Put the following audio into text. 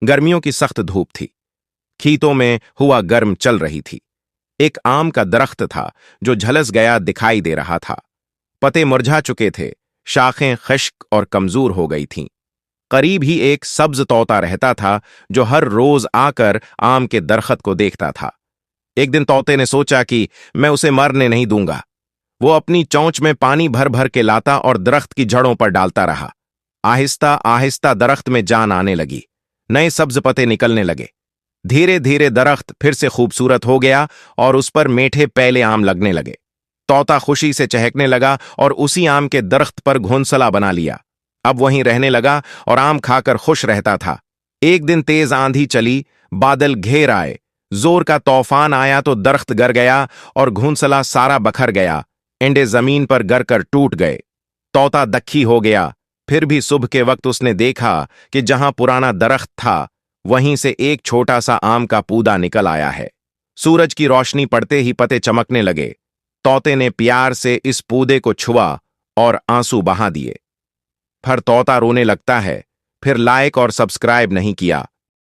गर्मियों की सख्त धूप थी। खेतों में हुआ गर्म चल रही थी। एक आम का दरख्त था जो झलस गया दिखाई दे रहा था। पत्ते मुरझा चुके थे, शाखें खश्क और कमजोर हो गई थीं। करीब ही एक सब्ज तोता रहता था जो हर रोज आकर आम के दरख्त को देखता था। एक दिन तोते ने सोचा कि मैं उसे मरने नहीं दूंगा। वो अपनी चोंच में पानी भर भर के लाता और दरख्त की जड़ों पर डालता रहा। आहिस्ता आहिस्ता दरख्त में जान आने लगी। नए सब्ज पत्ते निकलने लगे। धीरे धीरे दरख्त फिर से खूबसूरत हो गया और उस पर मीठे पहले आम लगने लगे। तोता खुशी से चहकने लगा और उसी आम के दरख्त पर घोंसला बना लिया। अब वहीं रहने लगा और आम खाकर खुश रहता था। एक दिन तेज आंधी चली, बादल घेर आए, जोर का तूफान आया तो दरख्त गर गया और घोंसला सारा बखर गया। एंडे जमीन पर गर कर टूट गए। तोता दक्खी हो गया। फिर भी सुबह के वक्त उसने देखा कि जहां पुराना दरख्त था वहीं से एक छोटा सा आम का पौधा निकल आया है। सूरज की रोशनी पड़ते ही पत्ते चमकने लगे। तोते ने प्यार से इस पौधे को छुआ और आंसू बहा दिए। पर तोता रोने लगता है, फिर लाइक और सब्सक्राइब नहीं किया।